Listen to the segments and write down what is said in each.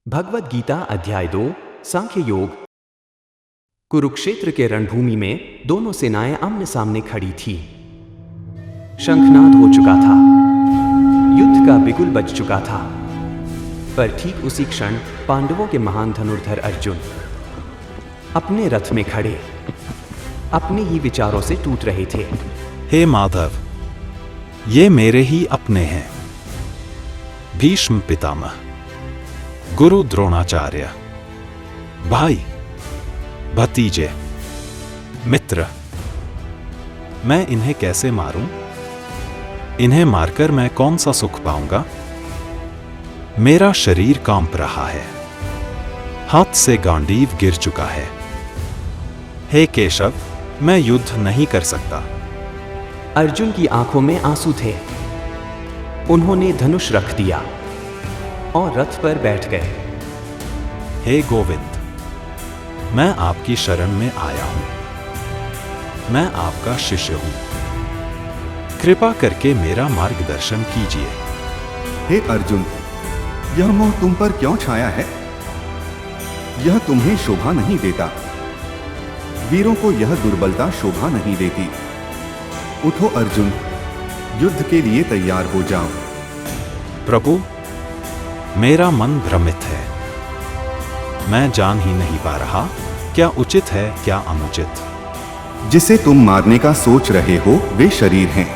भगवद गीता अध्याय 2 सांख्य योग। कुरुक्षेत्र के रणभूमि में दोनों सेनाएं आमने सामने खड़ी थी। शंखनाद हो चुका था, युद्ध का बिगुल बज चुका था। पर ठीक उसी क्षण पांडवों के महान धनुर्धर अर्जुन अपने रथ में खड़े अपने ही विचारों से टूट रहे थे। हे माधव, ये मेरे ही अपने हैं। भीष्म पितामह, गुरु द्रोणाचार्य, भाई, भतीजे, मित्र, मैं इन्हें कैसे मारूं? इन्हें मारकर मैं कौन सा सुख पाऊंगा? मेरा शरीर कांप रहा है, हाथ से गांडीव गिर चुका है। हे केशव, मैं युद्ध नहीं कर सकता। अर्जुन की आंखों में आंसू थे। उन्होंने धनुष रख दिया और रथ पर बैठ गए। हे गोविंद, मैं आपकी शरण में आया हूं। मैं आपका शिष्य हूं। कृपा करके मेरा मार्गदर्शन कीजिए। हे अर्जुन, यह मोह तुम पर क्यों छाया है? यह तुम्हें शोभा नहीं देता। वीरों को यह दुर्बलता शोभा नहीं देती। उठो अर्जुन, युद्ध के लिए तैयार हो जाओ। प्रभु, मेरा मन भ्रमित है। मैं जान ही नहीं पा रहा क्या उचित है क्या अनुचित। जिसे तुम मारने का सोच रहे हो वे शरीर हैं।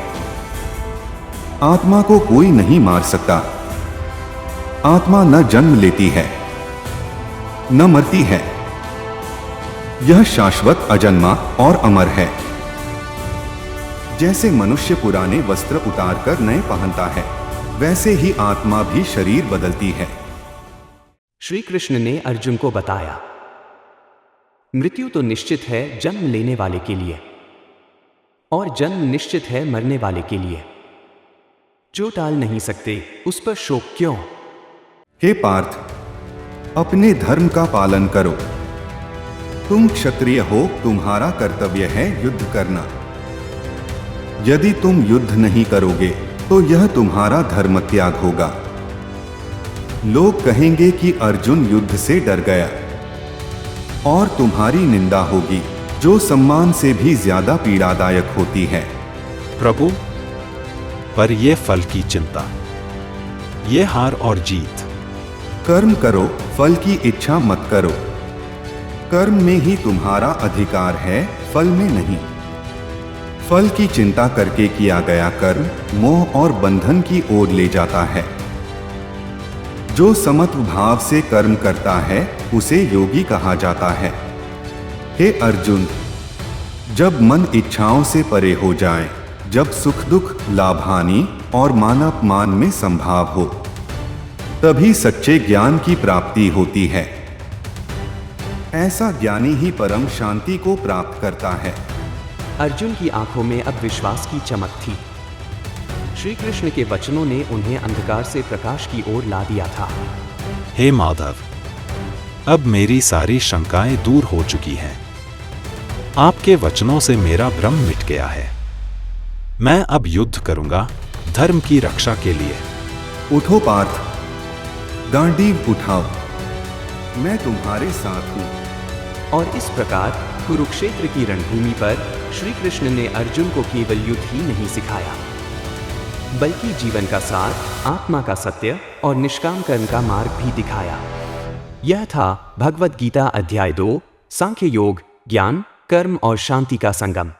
आत्मा को कोई नहीं मार सकता। आत्मा न जन्म लेती है न मरती है। यह शाश्वत, अजन्मा और अमर है। जैसे मनुष्य पुराने वस्त्र उतारकर नए पहनता है, वैसे ही आत्मा भी शरीर बदलती है। श्री कृष्ण ने अर्जुन को बताया, मृत्यु तो निश्चित है जन्म लेने वाले के लिए, और जन्म निश्चित है मरने वाले के लिए। जो टाल नहीं सकते उस पर शोक क्यों? हे पार्थ, अपने धर्म का पालन करो। तुम क्षत्रिय हो, तुम्हारा कर्तव्य है युद्ध करना। यदि तुम युद्ध नहीं करोगे तो यह तुम्हारा धर्म त्याग होगा। लोग कहेंगे कि अर्जुन युद्ध से डर गया, और तुम्हारी निंदा होगी, जो सम्मान से भी ज्यादा पीड़ादायक होती है। प्रभु, पर यह फल की चिंता, ये हार और जीत। कर्म करो, फल की इच्छा मत करो। कर्म में ही तुम्हारा अधिकार है, फल में नहीं। फल की चिंता करके किया गया कर्म मोह और बंधन की ओर ले जाता है। जो समत्व भाव से कर्म करता है उसे योगी कहा जाता है। हे अर्जुन, जब मन इच्छाओं से परे हो जाए, जब सुख दुख, लाभ हानि और मान अपमान में संभाव हो, तभी सच्चे ज्ञान की प्राप्ति होती है। ऐसा ज्ञानी ही परम शांति को प्राप्त करता है। अर्जुन की आंखों में अब विश्वास की चमक थी। श्री कृष्ण के वचनों ने उन्हें अंधकार से प्रकाश की ओर ला दिया था। हे माधव, अब मेरी सारी शंकाएं दूर हो चुकी हैं। आपके वचनों से मेरा भ्रम मिट गया है। मैं अब युद्ध करूंगा धर्म की रक्षा के लिए। उठो पार्थ, गांडीव उठाओ, मैं तुम्हारे साथ हूं। और इस प्रकार कुरुक्षेत्र की रणभूमि पर श्री कृष्ण ने अर्जुन को केवल युद्ध ही नहीं सिखाया, बल्कि जीवन का सार, आत्मा का सत्य और निष्काम कर्म का मार्ग भी दिखाया। यह था भगवद गीता अध्याय 2 सांख्य योग, ज्ञान, कर्म और शांति का संगम।